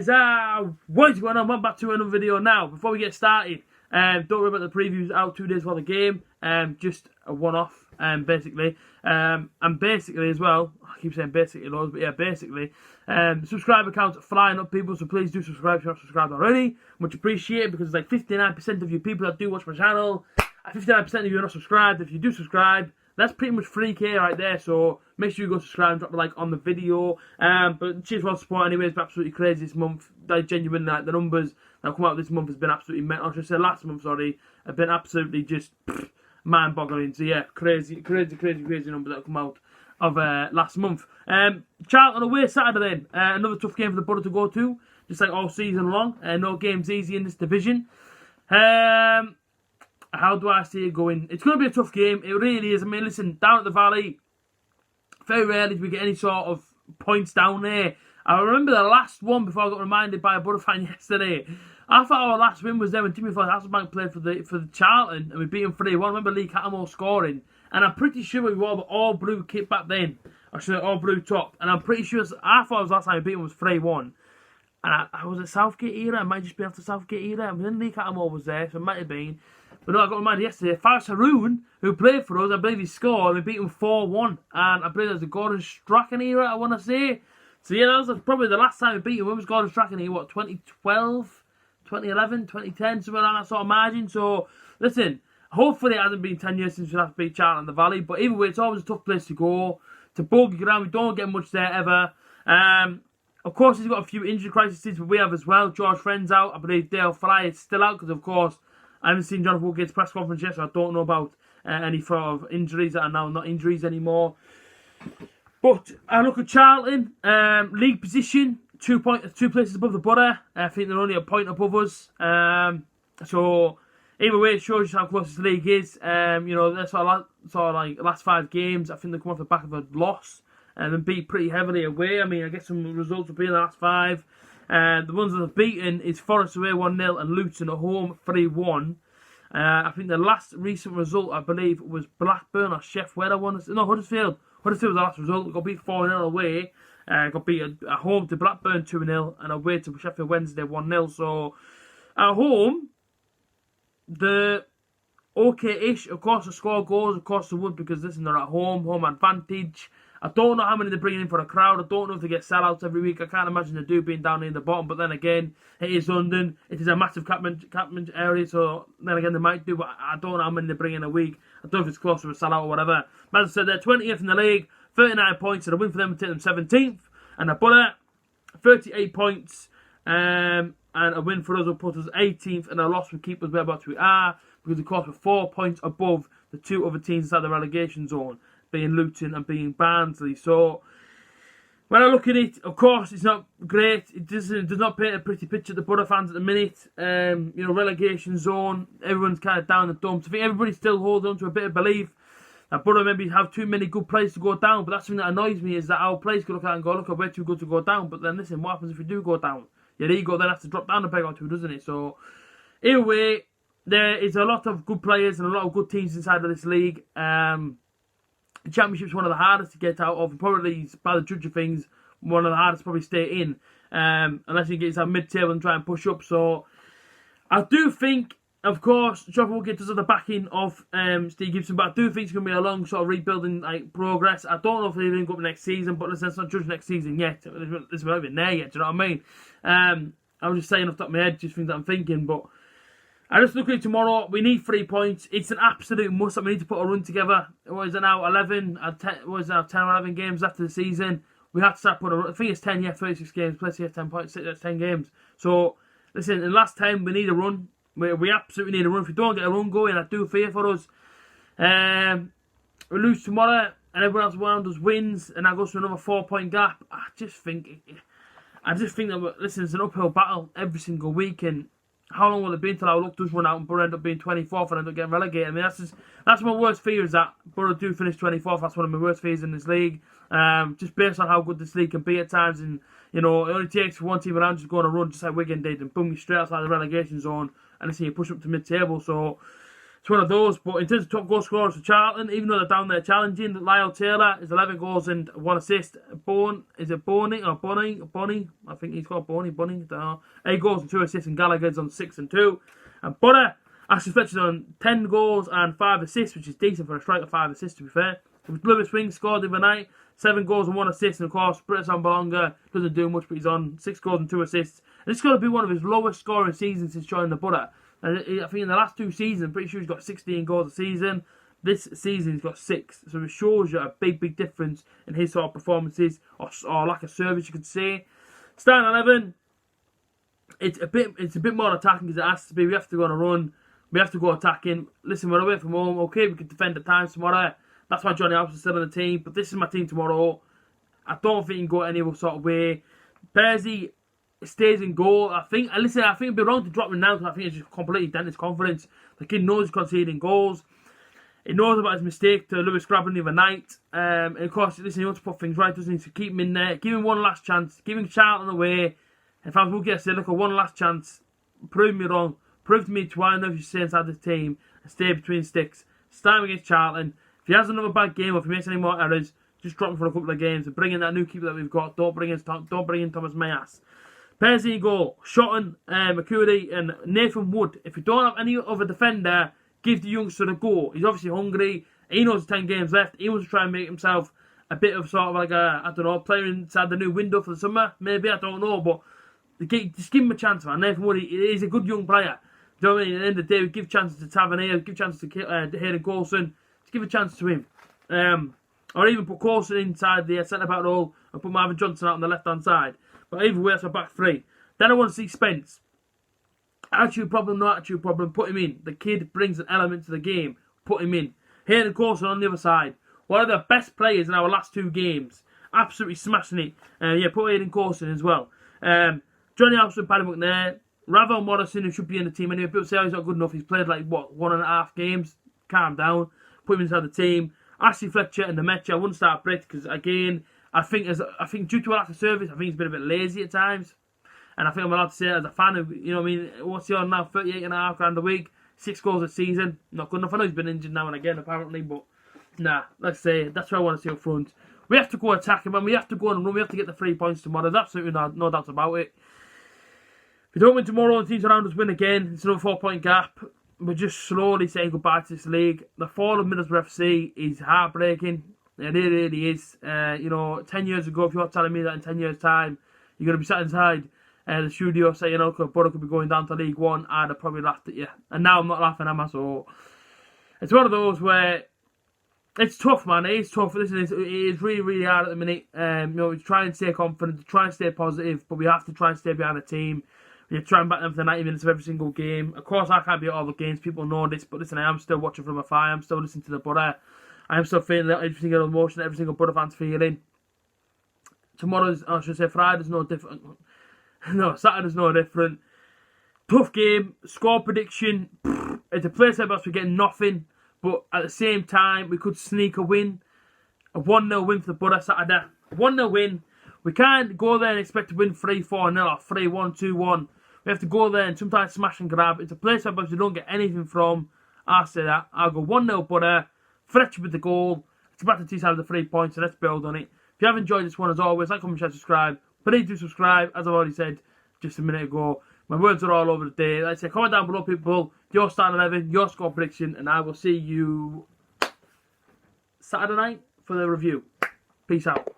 guys, what's going on? Welcome back to another video now. Before we get started, don't worry about the previews out 2 days before the game. Just a one-off, basically. And basically as well, I keep saying basically loads, but yeah, basically, subscriber count's flying up, people, so please do subscribe if you're not subscribed already. Much appreciated, because it's like 59% of you people that do watch my channel, 59% of you are not subscribed. If you do subscribe, that's pretty much 3k right there, so make sure you go subscribe and drop a like on the video. But cheers for all the support anyway. It's been absolutely crazy this month. Like, genuinely, like, the numbers that have come out this month has been absolutely mental. I should say last month, sorry, have been absolutely just mind-boggling. So yeah, crazy numbers that have come out of last month. Charlton away Saturday then. Another tough game for the Borough to go to, just like all season long. No game's easy in this division. How do I see it going? It's going to be a tough game. It really is. I mean, listen, down at the Valley, very rarely do we get any sort of points down there. I remember the last one before I got reminded by a Borough fan yesterday. I thought our last win was there when Jimmy Hasselbank played for the Charlton and we beat him 3-1. I remember Lee Cattermole scoring. And I'm pretty sure we wore the all-blue kit back then. I should have all-blue top. And I'm pretty sure, I thought it was last time we beat him was 3-1. And I was at Southgate era. It might just be after Southgate era. And then Lee Cattermole was there, so it might have been. But no, I got reminded yesterday, Faris Haroun, who played for us, I believe he scored, and we beat him 4-1. And I believe that was the Gordon Strachan era, I want to say. So yeah, that was probably the last time we beat him. When was Gordon Strachan here? What, 2012, 2011, 2010, something like that sort of margin. So, listen, hopefully it hasn't been 10 years since we have to beat Charlton in the Valley. But either way, it's always a tough place to go. To bogey ground, we don't get much there ever. Of course, he's got a few injury crises, but we have as well. George Friend's out. I believe Dale Fry is still out because, of course, I haven't seen Jonathan Woodgate's press conference yet, so I don't know about any sort of injuries that are now not injuries anymore. But I look at Charlton, league position, 2 places above the Borough. I think they're only a point above us. So either way, it shows you how close this league is. You know, that's sort of like last 5 games. I think they come off the back of a loss and then beat pretty heavily away. I mean, I guess some results will be in the last 5. The ones that have beaten is Forest away 1-0 and Luton at home 3-1. I think the last recent result, I believe, was Blackburn or Sheffield. Huddersfield. Huddersfield was the last result. Got beat 4-0 away. Got beat at home to Blackburn 2-0 and away to Sheffield Wednesday 1-0. So at home, the okay-ish. Of course, the score goals. Of course, they would, because listen, they're at home advantage. I don't know how many they're bringing in for a crowd. I don't know if they get sellouts every week. I can't imagine they do, being down in the bottom. But then again, it is London. It is a massive catchment area. So then again, they might do. But I don't know how many they bring in a week. I don't know if it's close to a sellout or whatever. But as I said, they're 20th in the league, 39 points. And a win for them would take them 17th. And a Borough, 38 points. And a win for us will put us 18th. And a loss would keep us whereabouts we are. Because, of course, we're 4 points above the 2 other teams inside the relegation zone, being Luton and being Barnsley. So when I look at it, of course, it's not great. It does not paint a pretty picture to the Borough fans at the minute. You know, relegation zone, everyone's kind of down the dumps. I think everybody's still holding on to a bit of belief that Borough maybe have too many good players to go down. But that's something that annoys me, is that our players can look at and go, look, we're too good to go down. But then listen, what happens if we do go down? Your ego then has to drop down a peg or two, doesn't it? So either way, there is a lot of good players and a lot of good teams inside of this league. The Championship's one of the hardest to get out of, and probably, by the judge of things, one of the hardest to probably stay in, unless you get yourself mid-table and try and push up. So I do think, of course, Jonathan Woodgate does have the backing of Steve Gibson, but I do think it's going to be a long sort of rebuilding progress. I don't know if they'll even go up next season, but let's not judge next season yet. It's not even there yet, do you know what I mean? I was just saying off the top of my head, just things that I'm thinking, but I just look at it tomorrow. We need 3 points. It's an absolute must. We need to put a run together. What is it now? 10 or 11 games after the season. We have to start putting a run. I think it's 10, 36 games. Plus, 10 points. That's 10 games. So, listen, in the last 10, we need a run. We absolutely need a run. If we don't get a run going, I do fear for us. We lose tomorrow, and everyone else around us wins, and that goes to another 4-point gap. I just think that, listen, it's an uphill battle every single week, and how long will it be until our luck does run out and Borough end up being 24th and end up getting relegated? I mean, that's my worst fear, is that Borough do finish 24th. That's one of my worst fears in this league. Just based on how good this league can be at times, and you know, it only takes one team around just going on a run, just like Wigan did, and boom, you're straight outside the relegation zone, and then you push up to mid-table. So it's one of those. But in terms of top goal scorers for Charlton, even though they're down there challenging, Lyle Taylor is 11 goals and 1 assist. Is it Boney or Bonnie? Bonnie? I think he's called Bonnie. Bunny. I don't know. 8 goals and 2 assists, and Gallagher's on 6 and 2. And Butter, Ashley Fletcher's on 10 goals and 5 assists, which is decent for a striker. 5 assists, to be fair. Lewis Wing scored the other night. 7 goals and 1 assist, and of course, Britt Zambalonga doesn't do much, but he's on 6 goals and 2 assists. And it's going to be one of his lowest scoring seasons since joining the Butter. And I think in the last 2 seasons, I'm pretty sure he's got 16 goals a season. This season, he's got 6. So it shows you a big, big difference in his sort of performances, or lack of service, you could say. Starting 11, it's a bit more attacking because it has to be. We have to go on a run. We have to go attacking. Listen, we're away from home. Okay, we can defend at times tomorrow. That's why Johnny Alps is still in the team. But this is my team tomorrow. I don't think he can go any other sort of way. Percy stays in goal. I think it'd be wrong to drop him now because I think it's just completely dent his confidence. The kid knows he's conceding goals. He knows about his mistake to Lewis grabbing the other night. And of course, listen, he wants to put things right, doesn't he? So keep him in there. Give him one last chance. Give him Charlton away. If I was looking at look, one last chance. Prove me wrong. Prove to me why I know if you stay inside this team and stay between sticks. Start him against Charlton. If he has another bad game or if he makes any more errors, just drop him for a couple of games and bring in that new keeper that we've got. Don't bring in Thomas Mayas. Percy in goal, Shotton, McCurdy and Nathan Wood. If you don't have any other defender, give the youngster a go. He's obviously hungry. He knows 10 games left. He wants to try and make himself a bit of sort of like a, I don't know, player inside the new window for the summer. Maybe, I don't know. But just give him a chance, man. Nathan Wood, he's a good young player. Do you know what I mean? At the end of the day, we give chances to Tavernier, give chances to Hayden Coulson. Just give a chance to him. Or even put Coulson inside the centre-back role and put Marvin Johnson out on the left-hand side. But either way, that's a back 3. Then I want to see Spence. Attitude problem, no attitude problem, put him in. The kid brings an element to the game, put him in. Hayden Coulson on the other side. One of the best players in our last 2 games. Absolutely smashing it. Yeah, put Hayden Coulson as well. Johnny Alston, Paddy McNair. Ravel Morrison, who should be in the team anyway. People say, oh, he's not good enough. He's played like, 1.5 games. Calm down. Put him inside the team. Ashley Fletcher and the Metcha. I wouldn't start Britt because, again, I think due to a lack of service, I think he's been a bit lazy at times. And I think I'm allowed to say it as a fan of, you know what I mean, what's he on now, 38.5 grand a week, 6 goals a season, not good enough. I know he's been injured now and again, apparently, but nah, let's say, that's what I want to see up front. We have to go attacking, man, we have to go on and run, we have to get the 3 points tomorrow, there's absolutely no doubt about it. If we don't win tomorrow and teams around us win again, it's another 4-point gap. We're just slowly saying goodbye to this league. The fall of Middlesbrough FC is heartbreaking. It really is. 10 years ago, if you're telling me that in 10 years' time, you're going to be sat inside the studio saying, Borough could be going down to League One, I'd have probably laughed at you. And now I'm not laughing, am I? So it's one of those where it's tough, man. It is tough. Listen, it is really, really hard at the minute. We try and stay confident, try and stay positive, but we have to try and stay behind the team. We try and back them for the 90 minutes of every single game. Of course, I can't be at all the games. People know this, but listen, I am still watching from afar. I'm still listening to the Borough. I am still feeling every single emotion every single Borough fan's feeling. Friday's no different. No, Saturday's no different. Tough game. Score prediction. It's a place where we're getting nothing, but at the same time, we could sneak a win. A 1-0 win for the Borough Saturday. A 1-0 win. We can't go there and expect to win 3-4-0 or 3-1, 2-1. We have to go there and sometimes smash and grab. It's a place where we don't get anything from. I'll say that. I'll go 1-0 Borough. Fletcher with the goal. It's back to T side of the 3 points, so let's build on it. If you have enjoyed this one, as always, like, comment, share, subscribe. Please do subscribe, as I've already said just a minute ago. My words are all over the day. Like I say, comment down below, people, your starting 11, your score prediction, and I will see you Saturday night for the review. Peace out.